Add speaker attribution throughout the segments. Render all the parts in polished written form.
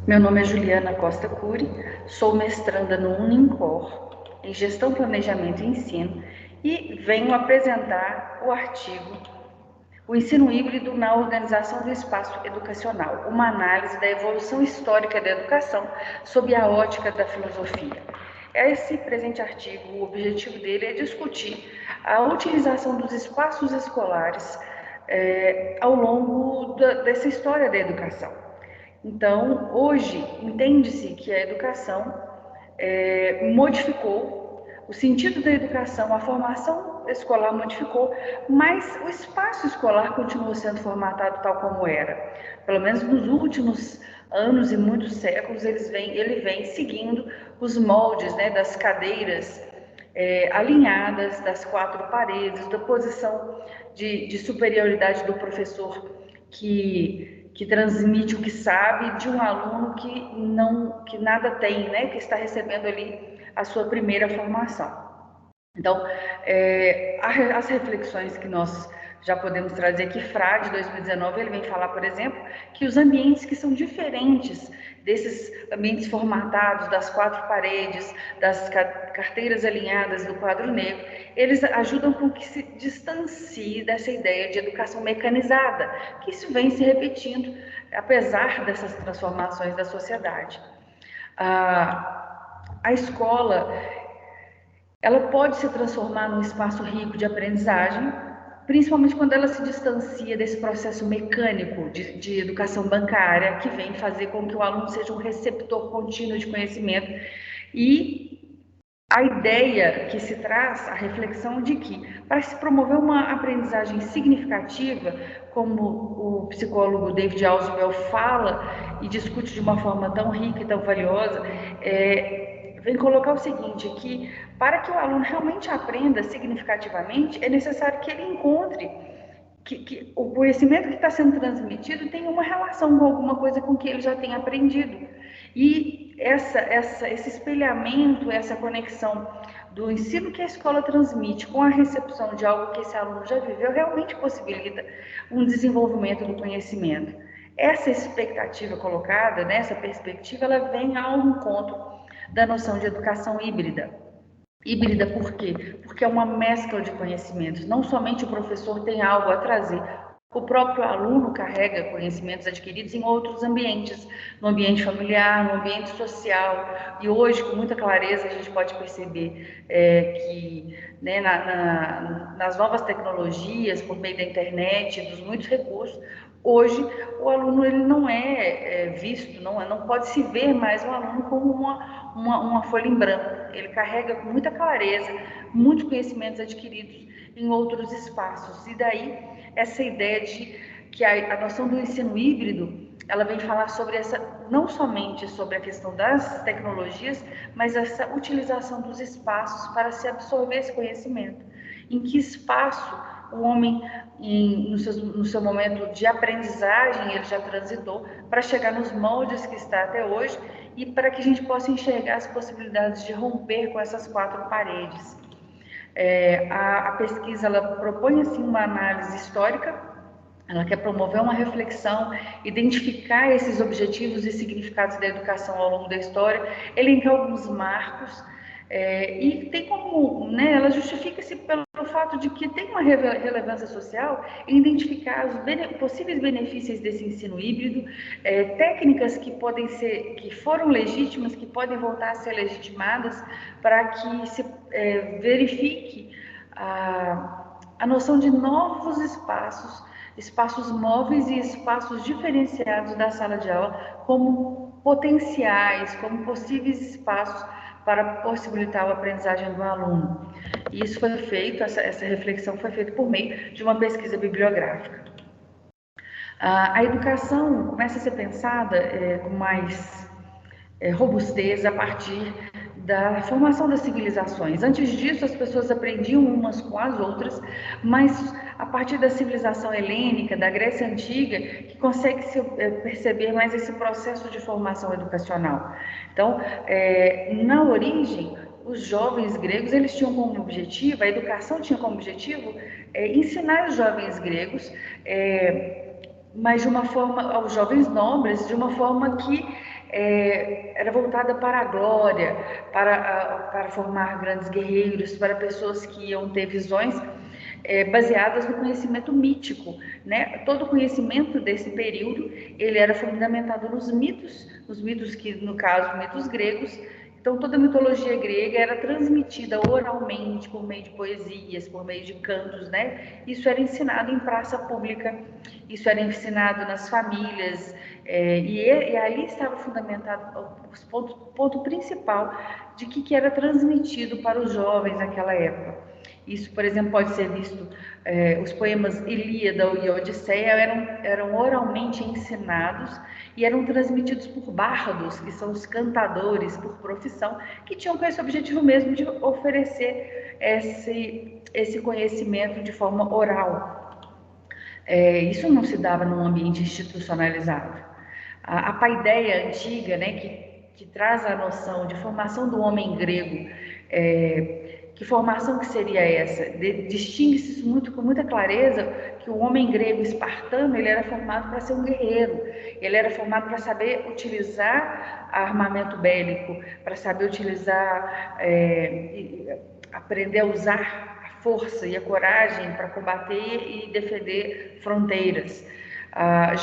Speaker 1: Meu nome é Juliana Costa Cury, sou mestranda no Unincor, em Gestão, Planejamento e Ensino, e venho apresentar o artigo O Ensino Híbrido na Organização do Espaço Educacional, uma análise da evolução histórica da educação sob a ótica da filosofia. Esse presente artigo, o objetivo dele é discutir a utilização dos espaços escolares ao longo dessa história da educação. Então, hoje, entende-se que a educação modificou, o sentido da educação, a formação escolar modificou, mas o espaço escolar continua sendo formatado tal como era. Pelo menos nos últimos anos e muitos séculos, ele vem seguindo os moldes, né, das cadeiras alinhadas, das quatro paredes, da posição de superioridade do professor que transmite o que sabe, de um aluno que nada tem, né, que está recebendo ali a sua primeira formação. Então, as reflexões que nós já podemos trazer que Frade, 2019, ele vem falar, por exemplo, que os ambientes que são diferentes desses ambientes formatados, das quatro paredes, das carteiras alinhadas do quadro negro, eles ajudam com que se distancie dessa ideia de educação mecanizada, que isso vem se repetindo, apesar dessas transformações da sociedade. A escola, ela pode se transformar num espaço rico de aprendizagem, principalmente quando ela se distancia desse processo mecânico de educação bancária, que vem fazer com que o aluno seja um receptor contínuo de conhecimento. E a ideia que se traz, a reflexão de que, para se promover uma aprendizagem significativa, como o psicólogo David Ausubel fala e discute de uma forma tão rica e tão valiosa, vem colocar o seguinte, que para que o aluno realmente aprenda significativamente, é necessário que ele encontre que o conhecimento que está sendo transmitido tem uma relação com alguma coisa com que ele já tem aprendido. E esse espelhamento, essa conexão do ensino que a escola transmite com a recepção de algo que esse aluno já viveu, realmente possibilita um desenvolvimento do conhecimento. Essa expectativa colocada, nessa perspectiva, ela vem ao encontro da noção de educação híbrida. Híbrida por quê? Porque é uma mescla de conhecimentos. Não somente o professor tem algo a trazer, o próprio aluno carrega conhecimentos adquiridos em outros ambientes, no ambiente familiar, no ambiente social. E hoje, com muita clareza, a gente pode perceber que né, nas novas tecnologias, por meio da internet, dos muitos recursos, hoje o aluno ele não é visto, não pode se ver mais o aluno como uma folha em branco. Ele carrega com muita clareza muitos conhecimentos adquiridos em outros espaços. E daí essa ideia de que a noção do ensino híbrido, ela vem falar sobre essa, não somente sobre a questão das tecnologias, mas essa utilização dos espaços para se absorver esse conhecimento. Em que espaço o homem, no seu momento de aprendizagem, ele já transitou para chegar nos moldes que está até hoje e para que a gente possa enxergar as possibilidades de romper com essas quatro paredes. A pesquisa ela propõe assim uma análise histórica, ela quer promover uma reflexão, identificar esses objetivos e significados da educação ao longo da história, elencar alguns marcos, e tem como, né, ela justifica-se pelo fato de que tem uma relevância social em identificar os possíveis benefícios desse ensino híbrido, técnicas que podem ser, que foram legítimas, que podem voltar a ser legitimadas, para que se verifique a noção de novos espaços móveis e espaços diferenciados da sala de aula como potenciais, como possíveis espaços para possibilitar a aprendizagem do aluno. E isso foi feito, essa reflexão foi feita por meio de uma pesquisa bibliográfica. A educação começa a ser pensada com mais robustez a partir da formação das civilizações. Antes disso, as pessoas aprendiam umas com as outras, mas a partir da civilização helênica, da Grécia Antiga, que consegue se perceber mais esse processo de formação educacional. Então, na origem, os jovens gregos, eles tinham como objetivo, a educação tinha como objetivo ensinar os jovens gregos, mas de uma forma, aos jovens nobres, de uma forma que era voltada para a glória, para formar grandes guerreiros, para pessoas que iam ter visões baseadas no conhecimento mítico, né? Todo o conhecimento desse período, ele era fundamentado nos mitos que, no caso, mitos gregos. Então, toda a mitologia grega era transmitida oralmente, por meio de poesias, por meio de cantos, né? Isso era ensinado em praça pública, isso era ensinado nas famílias, e ali estava fundamentado o ponto principal de que era transmitido para os jovens naquela época. Isso, por exemplo, pode ser visto, os poemas Ilíada e Odisseia eram oralmente ensinados e eram transmitidos por bardos, que são os cantadores por profissão, que tinham com esse objetivo mesmo de oferecer esse conhecimento de forma oral. Isso não se dava num ambiente institucionalizado. A paideia antiga, né, que traz a noção de formação do homem grego, que formação que seria essa? Distingue-se com muita clareza que o homem grego espartano, ele era formado para ser um guerreiro, ele era formado para saber utilizar armamento bélico, para saber utilizar, aprender a usar a força e a coragem para combater e defender fronteiras.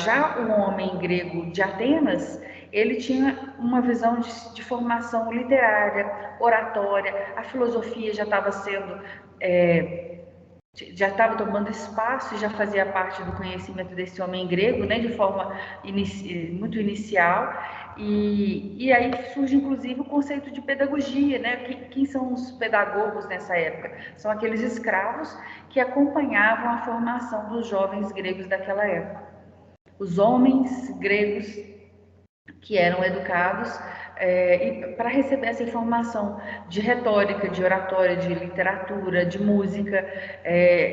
Speaker 1: Já o homem grego de Atenas, ele tinha uma visão de formação literária, oratória, a filosofia já estava já estava tomando espaço e já fazia parte do conhecimento desse homem grego, né, de forma muito inicial, e aí surge inclusive o conceito de pedagogia, né? Quem são os pedagogos nessa época? São aqueles escravos que acompanhavam a formação dos jovens gregos daquela época. Os homens gregos que eram educados para receber essa informação de retórica, de oratória, de literatura, de música,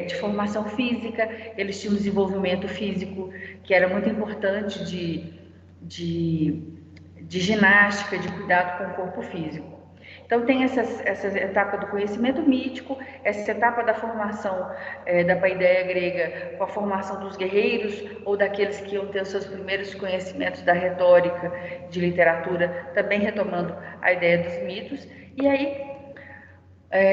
Speaker 1: de formação física. Eles tinham um desenvolvimento físico que era muito importante de ginástica, de cuidado com o corpo físico. Então tem essa etapa do conhecimento mítico, essa etapa da formação da paideia grega, com a formação dos guerreiros ou daqueles que iam ter os seus primeiros conhecimentos da retórica, de literatura, também retomando a ideia dos mitos. E aí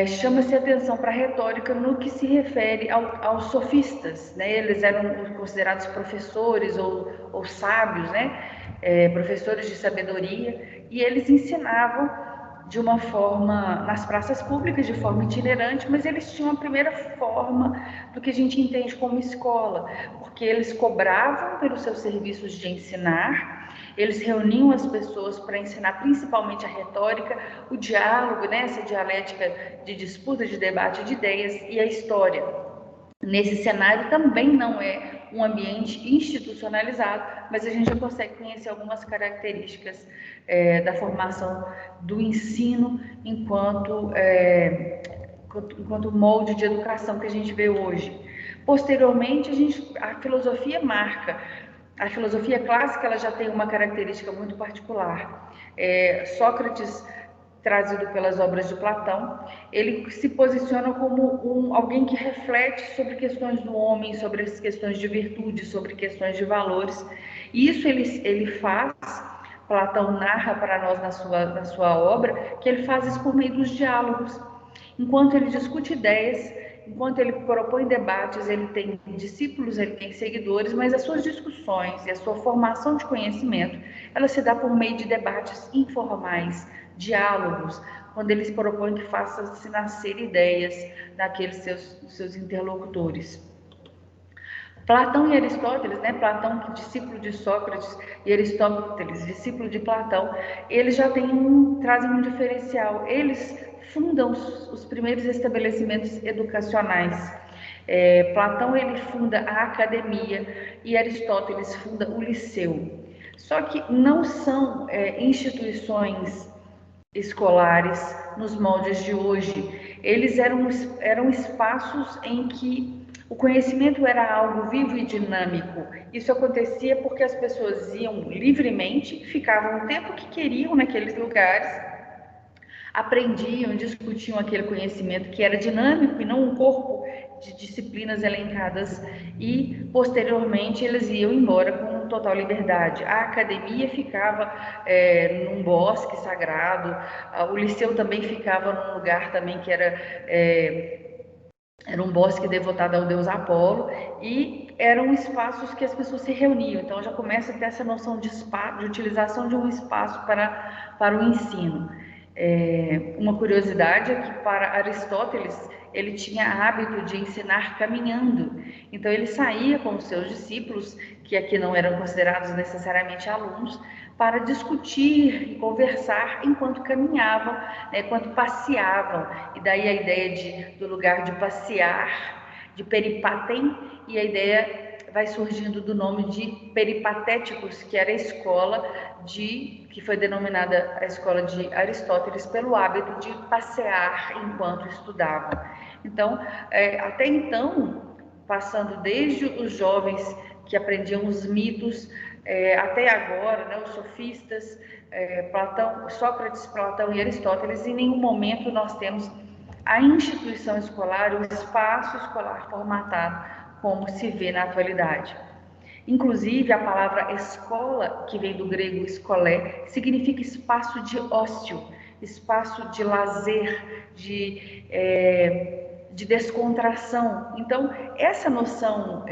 Speaker 1: chama-se atenção para a retórica no que se refere aos sofistas, né? Eles eram considerados professores ou sábios, né? Professores de sabedoria, e eles ensinavam de uma forma, nas praças públicas, de forma itinerante, mas eles tinham a primeira forma do que a gente entende como escola, porque eles cobravam pelos seus serviços de ensinar, eles reuniam as pessoas para ensinar principalmente a retórica, o diálogo, né, essa dialética de disputa, de debate de ideias, e a história. Nesse cenário também não é um ambiente institucionalizado, mas a gente já consegue conhecer algumas características da formação do ensino enquanto molde de educação que a gente vê hoje. Posteriormente, a filosofia marca. A filosofia clássica ela já tem uma característica muito particular. Sócrates, trazido pelas obras de Platão, ele se posiciona como alguém que reflete sobre questões do homem, sobre as questões de virtude, sobre questões de valores. E isso ele faz, Platão narra para nós na sua obra, que ele faz isso por meio dos diálogos. Enquanto ele discute ideias, enquanto ele propõe debates, ele tem discípulos, ele tem seguidores, mas as suas discussões e a sua formação de conhecimento, ela se dá por meio de debates informais, diálogos, quando eles propõem que faça-se nascer ideias daqueles seus interlocutores. Platão e Aristóteles, né? Platão, discípulo de Sócrates, e Aristóteles, discípulo de Platão, eles já trazem um diferencial. Eles fundam os primeiros estabelecimentos educacionais. Platão ele funda a academia e Aristóteles funda o liceu. Só que não são instituições escolares nos moldes de hoje. Eles eram espaços em que o conhecimento era algo vivo e dinâmico. Isso acontecia porque as pessoas iam livremente, ficavam o tempo que queriam naqueles lugares, aprendiam, discutiam aquele conhecimento que era dinâmico e não um corpo de disciplinas elencadas, e posteriormente eles iam embora com total liberdade. A academia ficava num bosque sagrado, o liceu também ficava num lugar também que era um bosque devotado ao deus Apolo, e eram espaços que as pessoas se reuniam. Então já começa a ter essa noção de espaço, de utilização de um espaço para o ensino. Uma curiosidade é que para Aristóteles ele tinha hábito de ensinar caminhando. Então ele saía com os seus discípulos, que aqui não eram considerados necessariamente alunos, para discutir e conversar enquanto caminhavam, né, enquanto passeavam. E daí a ideia do lugar de passear, de peripatem, e a ideia vai surgindo do nome de peripatéticos, que era a escola que foi denominada a escola de Aristóteles pelo hábito de passear enquanto estudavam. Então, até então, passando desde os jovens que aprendiam os mitos, até agora, né, os sofistas, Sócrates, Platão e Aristóteles, em nenhum momento nós temos a instituição escolar, o espaço escolar formatado como se vê na atualidade. Inclusive, a palavra escola, que vem do grego escolé, significa espaço de ócio, espaço de lazer, de descontração. Então, essa noção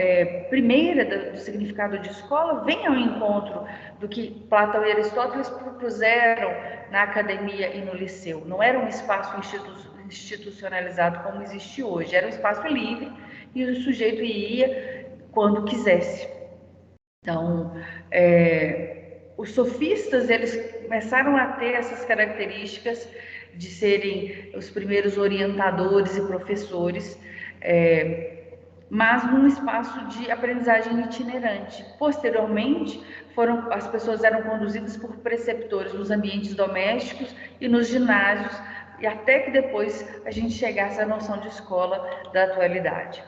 Speaker 1: primeira do significado de escola vem ao encontro do que Platão e Aristóteles propuseram na academia e no liceu. Não era um espaço institucionalizado como existe hoje, era um espaço livre e o sujeito ia quando quisesse. Então, os sofistas, eles começaram a ter essas características de serem os primeiros orientadores e professores, mas num espaço de aprendizagem itinerante. Posteriormente, as pessoas eram conduzidas por preceptores nos ambientes domésticos e nos ginásios, e até que depois a gente chegasse à noção de escola da atualidade.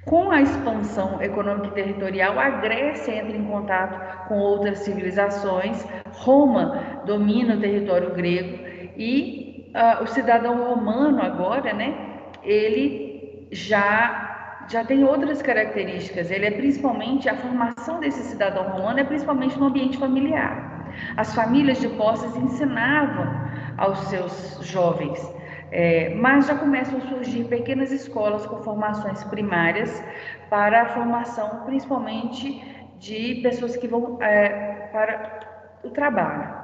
Speaker 1: Com a expansão econômica e territorial, a Grécia entra em contato com outras civilizações, Roma domina o território grego e o cidadão romano agora, né, ele já tem outras características. Ele principalmente, a formação desse cidadão romano é principalmente no ambiente familiar. As famílias de posses ensinavam aos seus jovens, mas já começam a surgir pequenas escolas com formações primárias para a formação principalmente de pessoas que vão para o trabalho.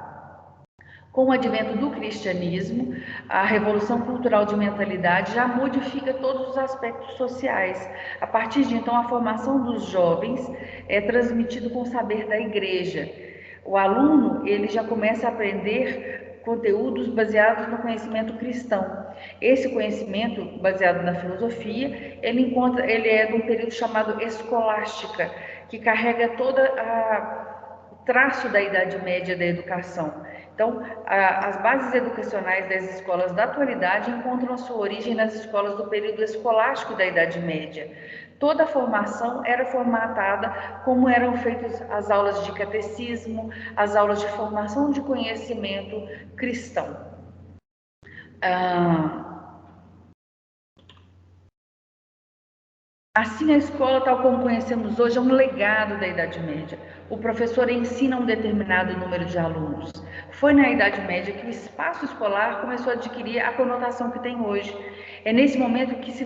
Speaker 1: Com o advento do cristianismo, a revolução cultural de mentalidade já modifica todos os aspectos sociais. A partir de então, a formação dos jovens é transmitida com o saber da igreja. O aluno, ele já começa a aprender conteúdos baseados no conhecimento cristão. Esse conhecimento, baseado na filosofia, ele é de um período chamado escolástica, que carrega todo o traço da Idade Média da educação. Então, as bases educacionais das escolas da atualidade encontram a sua origem nas escolas do período escolástico da Idade Média. Toda a formação era formatada como eram feitas as aulas de catecismo, as aulas de formação de conhecimento cristão. Assim, a escola, tal como conhecemos hoje, é um legado da Idade Média. O professor ensina um determinado número de alunos. Foi na Idade Média que o espaço escolar começou a adquirir a conotação que tem hoje. É nesse momento que se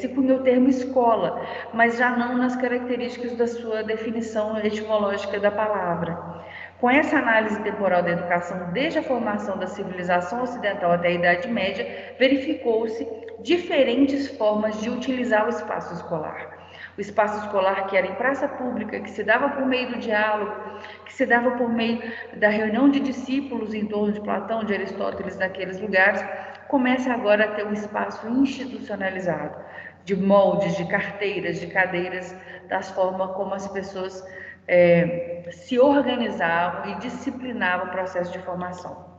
Speaker 1: cunha o termo escola, mas já não nas características da sua definição etimológica da palavra. Com essa análise temporal da educação, desde a formação da civilização ocidental até a Idade Média, verificou-se diferentes formas de utilizar o espaço escolar. O espaço escolar que era em praça pública, que se dava por meio do diálogo, que se dava por meio da reunião de discípulos em torno de Platão, de Aristóteles, naqueles lugares, começa agora a ter um espaço institucionalizado, de moldes, de carteiras, de cadeiras, das formas como as pessoas se organizavam e disciplinavam o processo de formação.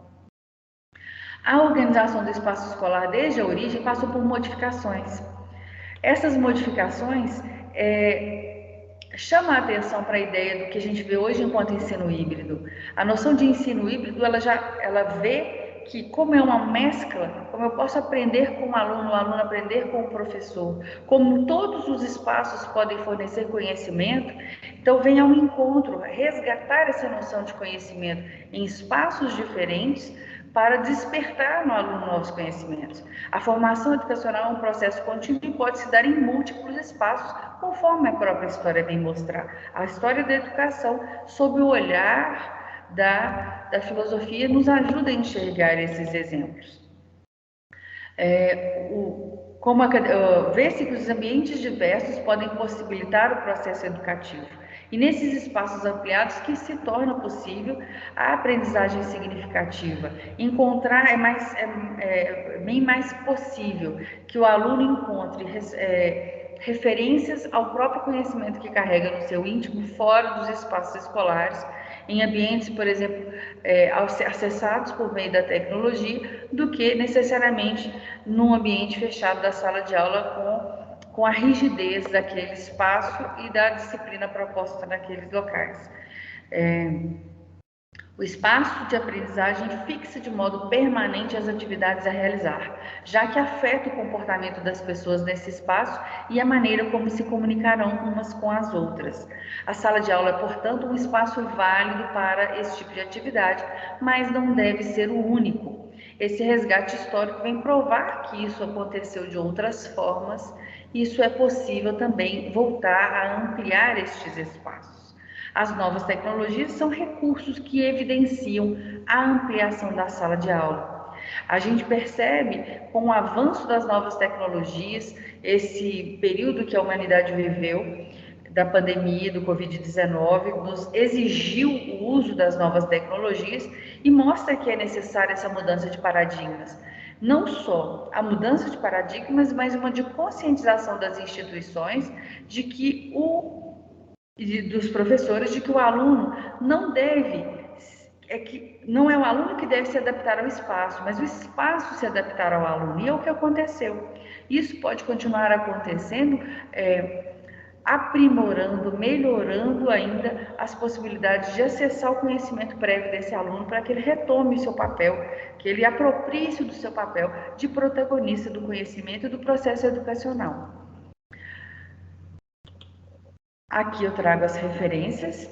Speaker 1: A organização do espaço escolar desde a origem passou por modificações. Essas modificações chama a atenção para a ideia do que a gente vê hoje enquanto ensino híbrido. A noção de ensino híbrido, ela vê que como é uma mescla, como eu posso aprender com o aluno aprender com o professor, como todos os espaços podem fornecer conhecimento, então vem ao encontro, resgatar essa noção de conhecimento em espaços diferentes, para despertar no aluno novos conhecimentos. A formação educacional é um processo contínuo e pode se dar em múltiplos espaços, conforme a própria história vem mostrar. A história da educação, sob o olhar da filosofia, nos ajuda a enxergar esses exemplos. Vê-se que os ambientes diversos podem possibilitar o processo educativo. E nesses espaços ampliados que se torna possível a aprendizagem significativa. Encontrar bem mais possível que o aluno encontre referências ao próprio conhecimento que carrega no seu íntimo fora dos espaços escolares, em ambientes, por exemplo, acessados por meio da tecnologia, do que necessariamente num ambiente fechado da sala de aula com a rigidez daquele espaço e da disciplina proposta naqueles locais. O espaço de aprendizagem fixa de modo permanente as atividades a realizar, já que afeta o comportamento das pessoas nesse espaço e a maneira como se comunicarão umas com as outras. A sala de aula é, portanto, um espaço válido para esse tipo de atividade, mas não deve ser o único. Esse resgate histórico vem provar que isso aconteceu de outras formas, e isso é possível também voltar a ampliar estes espaços. As novas tecnologias são recursos que evidenciam a ampliação da sala de aula. A gente percebe, com o avanço das novas tecnologias, esse período que a humanidade viveu, da pandemia do Covid-19, nos exigiu o uso das novas tecnologias e mostra que é necessária essa mudança de paradigmas. Não só a mudança de paradigmas, mas uma de conscientização das instituições de que dos professores de que o aluno não é o aluno que deve se adaptar ao espaço, mas o espaço se adaptar ao aluno, e é o que aconteceu. Isso pode continuar acontecendo, aprimorando, melhorando ainda as possibilidades de acessar o conhecimento prévio desse aluno para que ele retome o seu papel, que ele aproprie-se do seu papel de protagonista do conhecimento e do processo educacional. Aqui eu trago as referências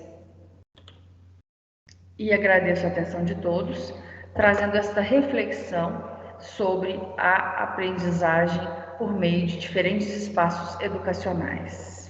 Speaker 1: e agradeço a atenção de todos, trazendo esta reflexão sobre a aprendizagem por meio de diferentes espaços educacionais.